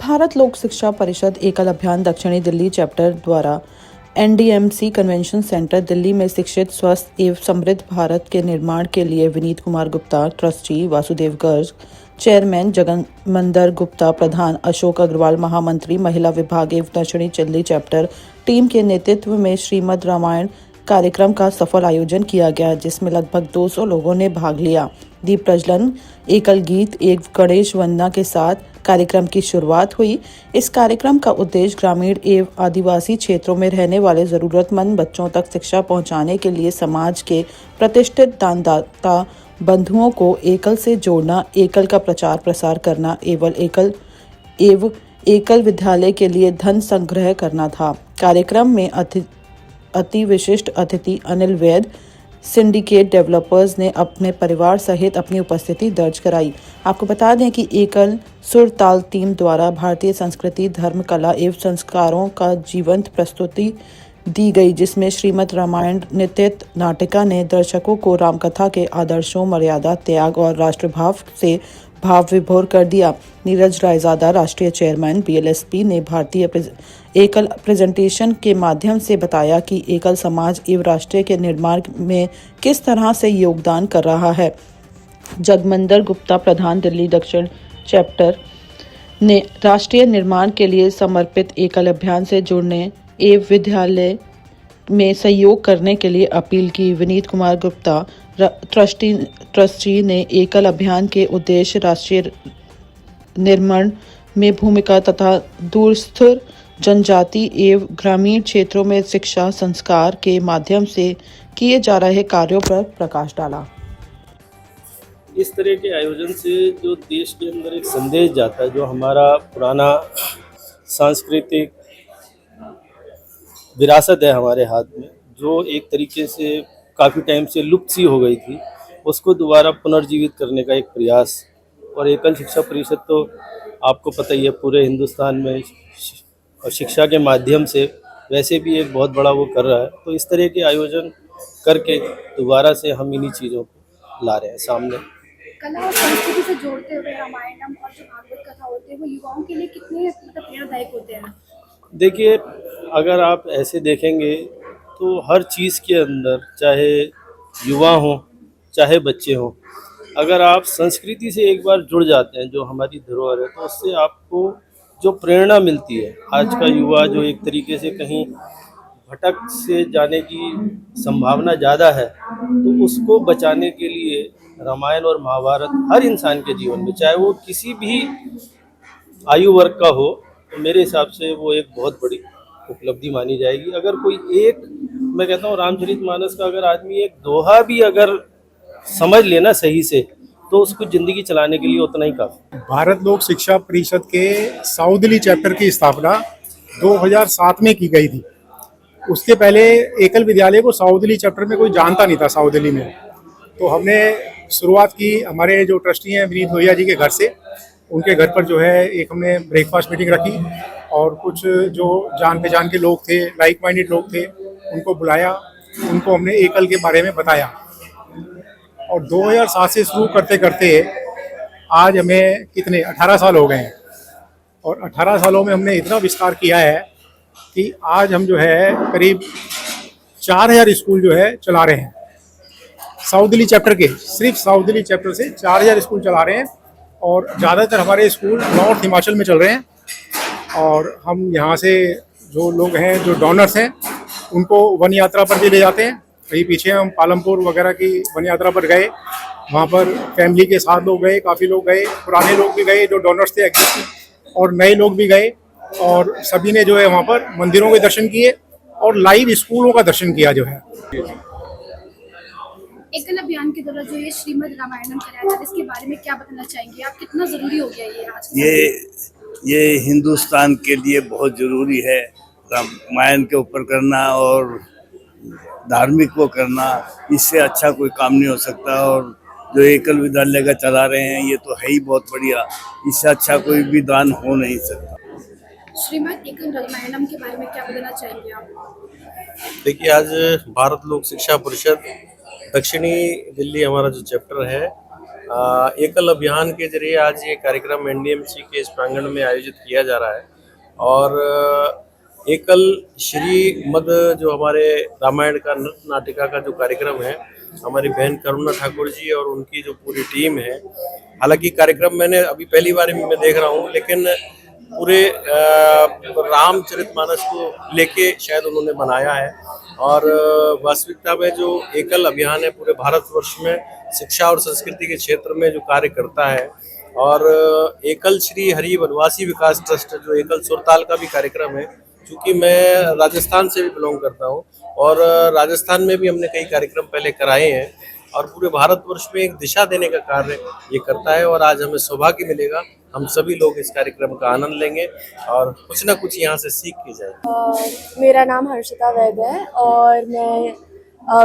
भारत लोक शिक्षा परिषद एकल अभियान दक्षिणी दिल्ली चैप्टर द्वारा एनडीएमसी कन्वेंशन सेंटर दिल्ली में शिक्षित स्वस्थ एवं समृद्ध भारत के निर्माण के लिए विनीत कुमार गुप्ता ट्रस्टी, वासुदेव गर्ग चेयरमैन, जगमंदर गुप्ता प्रधान, अशोक अग्रवाल महामंत्री, महिला विभाग एवं दक्षिणी दिल्ली चैप्टर टीम के नेतृत्व में श्रीमद् रामायण कार्यक्रम का सफल आयोजन किया गया, जिसमें लगभग 200 लोगों ने भाग लिया। दीप प्रज्वलन, एकल गीत, एक गणेश वंदना के साथ कार्यक्रम की शुरुआत हुई। इस कार्यक्रम का उद्देश्य ग्रामीण एवं आदिवासी क्षेत्रों में रहने वाले जरूरतमंद बच्चों तक शिक्षा पहुंचाने के लिए समाज के प्रतिष्ठित दानदाता बंधुओं को एकल से जोड़ना, एकल का प्रचार प्रसार करना एवं एकल विद्यालय के लिए धन संग्रह करना था। कार्यक्रम में अति विशिष्ट अतिथि अनिल वैद, सिंडिकेट डेवलपर्स ने अपने परिवार सहित अपनी उपस्थिति दर्ज कराई। आपको बता दें कि एकल सुर ताल टीम द्वारा भारतीय संस्कृति, धर्म, कला एवं संस्कारों का जीवंत प्रस्तुति दी गई, जिसमें श्रीमद् रामायण नृत्य नाटिका ने दर्शकों को रामकथा के आदर्शों, मर्यादा, त्याग और राष्ट्रभाव से भाव विभोर कर दिया। नीरज रायजादा, राष्ट्रीय चेयरमैन बीएलएसपी, ने भारतीय एकल प्रेजेंटेशन के माध्यम से बताया कि एकल समाज एवं राष्ट्र के निर्माण में किस तरह से योगदान कर रहा है। जगमंदर गुप्ता प्रधान, दिल्ली दक्षिण चैप्टर, ने राष्ट्रीय निर्माण के लिए समर्पित एकल अभियान से जुड़ने एवं विद्यालय में सहयोग करने के लिए अपील की। विनीत कुमार गुप्ता ट्रस्टी ने एकल अभियान के उद्देश्य राष्ट्रीय निर्माण में भूमिका तथा दूरस्थ जनजाति एवं ग्रामीण क्षेत्रों में शिक्षा संस्कार के माध्यम से किए जा रहे कार्यों पर प्रकाश डाला। इस तरह के आयोजन से जो देश के अंदर एक संदेश जाता है, जो हमारा पुराना सांस्कृतिक विरासत है हमारे हाथ में, जो एक तरीके से काफ़ी टाइम से लुप्त सी हो गई थी, उसको दोबारा पुनर्जीवित करने का एक प्रयास। और एकल शिक्षा परिषद तो आपको पता ही है, पूरे हिंदुस्तान में शिक्षा के माध्यम से वैसे भी एक बहुत बड़ा वो कर रहा है। तो इस तरह के आयोजन करके दोबारा से हम इन्हीं चीज़ों को ला रहे हैं सामने। कला और संस्कृति से जोड़ते हुए रामायणम और जो भागवत कथा होते हैं वो युवाओं के लिए कितने प्रेरणादायक होते हैं? देखिए, अगर आप ऐसे देखेंगे तो हर चीज़ के अंदर, चाहे युवा हों चाहे बच्चे हों, अगर आप संस्कृति से एक बार जुड़ जाते हैं, जो हमारी धरोहर है, तो उससे आपको जो प्रेरणा मिलती है। आज का युवा जो एक तरीके से कहीं भटक से जाने की संभावना ज़्यादा है, तो उसको बचाने के लिए रामायण और महाभारत हर इंसान के जीवन में, चाहे वो किसी भी आयु वर्ग का हो, तो मेरे हिसाब से वो एक बहुत बड़ी उपलब्धि मानी जाएगी। अगर कोई एक, मैं कहता हूँ, रामचरितमानस का अगर आदमी एक दोहा भी अगर समझ लेना सही से, तो उसको ज़िंदगी चलाने के लिए उतना ही काफ़ी। भारत लोक शिक्षा परिषद के साउथ दिल्ली चैप्टर की स्थापना 2007 में की गई थी। उसके पहले एकल विद्यालय को साउथ दिल्ली चैप्टर में कोई जानता नहीं था साउथ दिल्ली में। तो हमने शुरुआत की हमारे जो ट्रस्टी हैं विनीत भैया जी के घर से। उनके घर पर जो है एक हमने ब्रेकफास्ट मीटिंग रखी और कुछ जो जान पहचान के लोग थे, लाइक माइंडेड लोग थे, उनको बुलाया, उनको हमने एकल के बारे में बताया। और 2007 से शुरू करते करते आज हमें कितने 18 साल हो गए हैं। और 18 सालों में हमने इतना विस्तार किया है कि आज हम जो है करीब 4000 स्कूल जो है चला रहे हैं। साउथ दिल्ली चैप्टर के, सिर्फ साउथ दिल्ली चैप्टर से 4000 स्कूल चला रहे हैं। और ज़्यादातर हमारे स्कूल नॉर्थ हिमाचल में चल रहे हैं। और हम यहाँ से जो लोग हैं, जो डोनर्स हैं, उनको वन यात्रा पर भी ले जाते हैं। कहीं पीछे हम पालमपुर वगैरह की वन यात्रा पर गए, वहाँ पर फैमिली के साथ लोग गए, काफ़ी लोग गए, पुराने लोग भी गए जो डोनर्स थे एग्जिस्टिंग, और नए लोग भी गए। और सभी ने जो है वहाँ पर मंदिरों के दर्शन किए और लाइव स्कूलों का दर्शन किया जो है। एकल अभियान के द्वारा जो ये श्रीमद् रामायणम कराया था, इसके बारे में क्या बताना चाहेंगे आप? कितना जरूरी हो गया ये आज? ये हिंदुस्तान के लिए बहुत जरूरी है। रामायण के ऊपर करना और धार्मिक को करना, इससे अच्छा कोई काम नहीं हो सकता। और जो एकल विद्यालय का चला रहे हैं, ये तो है ही बहुत बढ़िया। इससे अच्छा कोई भी दान हो नहीं सकता। श्रीमद् एकल रामायणम के बारे में क्या बताना चाहेंगे आप? देखिए, आज भारत लोक शिक्षा परिषद दक्षिणी दिल्ली हमारा जो चैप्टर है, एकल अभियान के जरिए आज ये कार्यक्रम एनडीएमसी के इस प्रांगण में आयोजित किया जा रहा है और एकल श्री मद जो हमारे रामायण का नृत्य नाटिका का जो कार्यक्रम है, हमारी बहन करुणा ठाकुर जी और उनकी जो पूरी टीम है। हालांकि कार्यक्रम मैंने अभी पहली बार मैं देख रहा हूँ, लेकिन पूरे रामचरितमानस को लेके शायद उन्होंने बनाया है और वास्तविकता में जो एकल अभियान है पूरे भारतवर्ष में शिक्षा और संस्कृति के क्षेत्र में जो कार्य करता है और एकल श्री हरि वनवासी विकास ट्रस्ट जो एकल सुरताल का भी कार्यक्रम है, क्योंकि मैं राजस्थान से भी बिलोंग करता हूँ और राजस्थान में भी हमने कई कार्यक्रम पहले कराए हैं और पूरे भारतवर्ष में एक दिशा देने का कार्य ये करता है और आज हमें सौभाग्य मिलेगा, हम सभी लोग इस कार्यक्रम का आनंद लेंगे और कुछ ना कुछ यहाँ से सीख के जाएंगे। मेरा नाम हर्षिता वैद है और मैं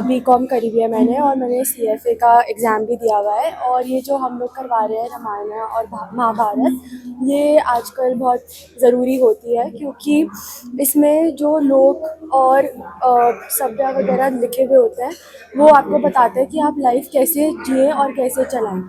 बीकॉम करी हुई है मैंने, और मैंने सीएफए का एग्ज़ाम भी दिया हुआ है। और ये जो हम लोग करवा रहे हैं रामायण और महाभारत, ये आजकल बहुत ज़रूरी होती है क्योंकि इसमें जो लोग और सभ्य वगैरह लिखे हुए होते हैं वो आपको बताते हैं कि आप लाइफ कैसे जिए और कैसे चलाएं।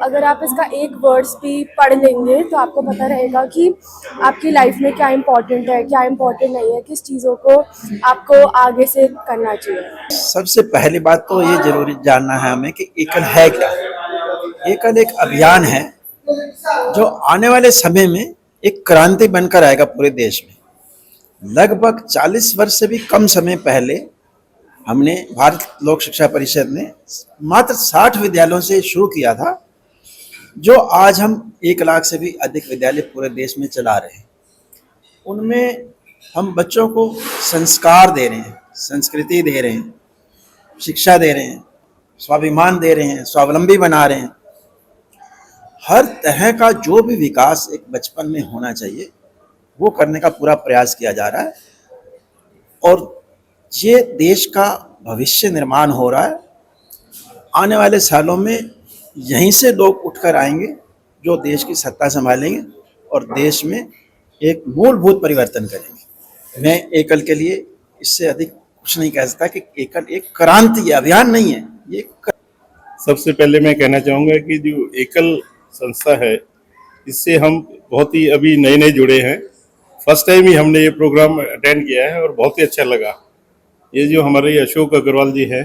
अगर आप इसका एक वर्ड्स भी पढ़ लेंगे तो आपको पता रहेगा कि आपकी लाइफ में क्या इम्पोर्टेंट है, क्या इम्पोर्टेंट नहीं है, किस चीज़ों को आपको आगे से करना चाहिए। सबसे पहली बात तो ये जरूरी जानना है हमें कि एकल है क्या। एकल एक अभियान है जो आने वाले समय में एक क्रांति बनकर आएगा पूरे देश में। लगभग 40 वर्ष से भी कम समय पहले हमने भारत लोक शिक्षा परिषद ने मात्र 60 विद्यालयों से शुरू किया था, जो आज हम 1 लाख से भी अधिक विद्यालय पूरे देश में चला रहे हैं। उनमें हम बच्चों को संस्कार दे रहे हैं, संस्कृति दे रहे हैं, शिक्षा दे रहे हैं, स्वाभिमान दे रहे हैं, स्वावलंबी बना रहे हैं। हर तरह का जो भी विकास एक बचपन में होना चाहिए वो करने का पूरा प्रयास किया जा रहा है और ये देश का भविष्य निर्माण हो रहा है। आने वाले सालों में यहीं से लोग उठकर आएंगे जो देश की सत्ता संभालेंगे और देश में एक मूलभूत परिवर्तन करेंगे। मैं एकल के लिए इससे अधिक कुछ नहीं कह सकता कि एकल एक क्रांति अभियान नहीं है, ये सबसे पहले मैं कहना चाहूँगा कि जो एकल संस्था है इससे हम बहुत ही अभी नए नए जुड़े हैं। फर्स्ट टाइम ही हमने ये प्रोग्राम अटेंड किया है और बहुत ही अच्छा लगा। ये जो हमारे अशोक अग्रवाल जी हैं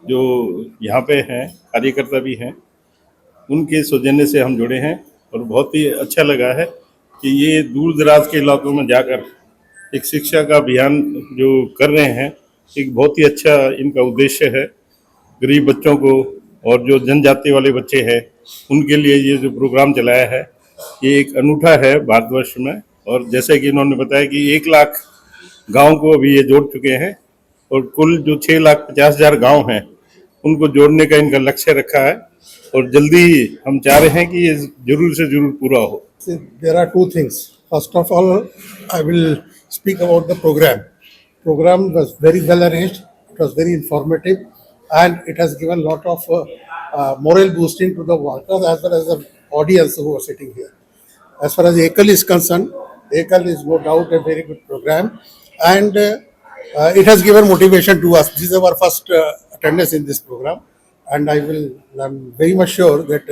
जो यहाँ पे हैं, कार्यकर्ता भी हैं, उनके सौजन्य से हम जुड़े हैं और बहुत ही अच्छा लगा है कि ये दूर दराज के इलाकों में जाकर एक शिक्षा का अभियान जो कर रहे हैं, एक बहुत ही अच्छा इनका उद्देश्य है। गरीब बच्चों को और जो जनजाति वाले बच्चे हैं उनके लिए ये जो प्रोग्राम चलाया है ये एक अनूठा है भारतवर्ष में। और जैसे कि इन्होंने बताया कि 1 लाख गाँव को अभी ये जोड़ चुके हैं और कुल जो 6,50,000 गांव हैं उनको जोड़ने का इनका लक्ष्य रखा है और जल्दी ही हम चाह रहे हैं कि ये जरूर से जरूर पूरा हो। There are two things. First of all, I will speak about the program. Program was very well arranged. It was very informative, and it has given lot of moral boosting to the workers as well as the audience who are sitting here. As far as Ekal is concerned, Ekal is no doubt a very good program, and it has given motivation to us. This is our first attendance in this program, and I'm very much sure that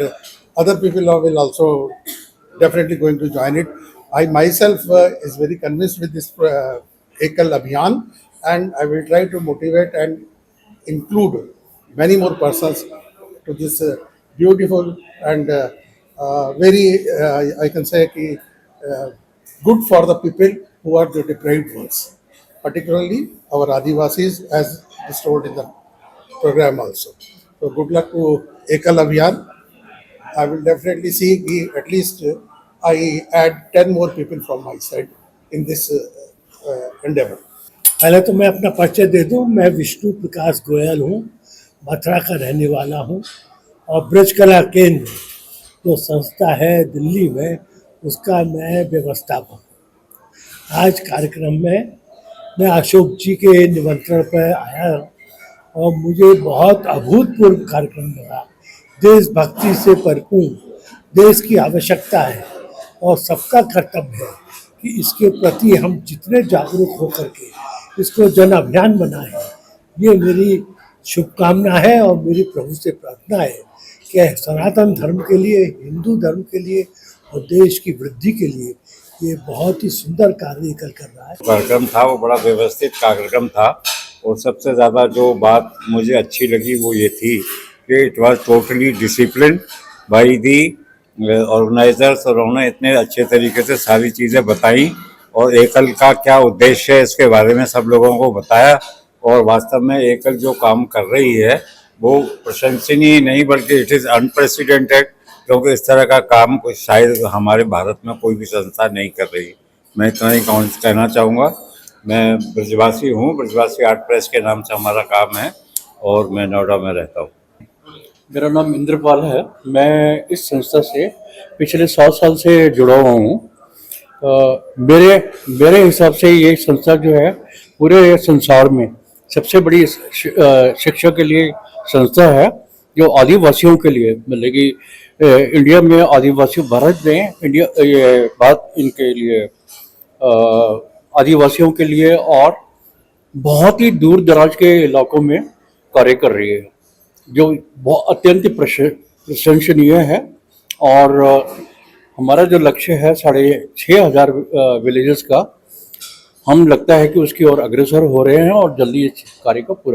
other people will also definitely going to join it. I myself is very convinced with this Ekal Abhiyan, and I will try to motivate and include many more persons to this beautiful and very I can say good for the people who are the deprived ones, particularly our Adivasis, as is told in the program also. So good luck to Ekal Abhiyan. I will definitely see at least I add 10 more people from my side in this endeavor. पहले तो मैं अपना परिचय दे दूं। मैं विष्णु प्रकाश गोयल हूं, मथुरा का रहने वाला हूं और ब्रज कला केंद्र जो संस्था है दिल्ली में उसका मैं व्यवस्थापक हूं। आज कार्यक्रम में मैं अशोक जी के निमंत्रण पर आया और मुझे बहुत अभूतपूर्व कार्यक्रम लगा। देशभक्ति से भरपूर, देश की आवश्यकता है और सबका कर्तव्य है कि इसके प्रति हम जितने जागरूक होकर के इसको जन अभियान बनाएं। ये मेरी शुभकामना है और मेरी प्रभु से प्रार्थना है कि सनातन धर्म के लिए, हिंदू धर्म के लिए और देश की वृद्धि के लिए ये बहुत ही सुंदर कार्य एकल कर रहा है। कार्यक्रम था वो बड़ा व्यवस्थित कार्यक्रम था, और सबसे ज़्यादा जो बात मुझे अच्छी लगी वो ये थी कि it was totally discipline by the organisers, और उन्होंने इतने अच्छे तरीके से सारी चीज़ें बताई और एकल का क्या उद्देश्य है इसके बारे में सब लोगों को बताया। और वास्तव में एकल जो काम कर रही है वो प्रशंसनीय नहीं बल्कि इट इज़ अनप्रेसिडेंटेड, क्योंकि इस तरह का काम शायद हमारे भारत में कोई भी संस्था नहीं कर रही। मैं इतना ही कहना चाहूँगा। मैं ब्रजवासी हूँ, ब्रजवासी आर्ट प्रेस के नाम से हमारा काम है, और मैं नोएडा में रहता हूँ। मेरा नाम इंद्रपाल है। मैं इस संस्था से पिछले 7 साल से जुड़ा हुआ हूँ। मेरे हिसाब से ये संस्था जो है पूरे संसार में सबसे बड़ी शिक्षा के लिए संस्था है, जो आदिवासियों के लिए, मतलब कि इंडिया में आदिवासी, भारत में इंडिया, ये बात इनके लिए आदिवासियों के लिए और बहुत ही दूर दराज के इलाकों में कार्य कर रही है, जो बहुत अत्यंत प्रशंसनीय है। और हमारा जो लक्ष्य है 6,500 विलेजेस का, हम लगता है कि उसकी ओर अग्रसर हो रहे हैं और जल्दी इस कार्य को पूरा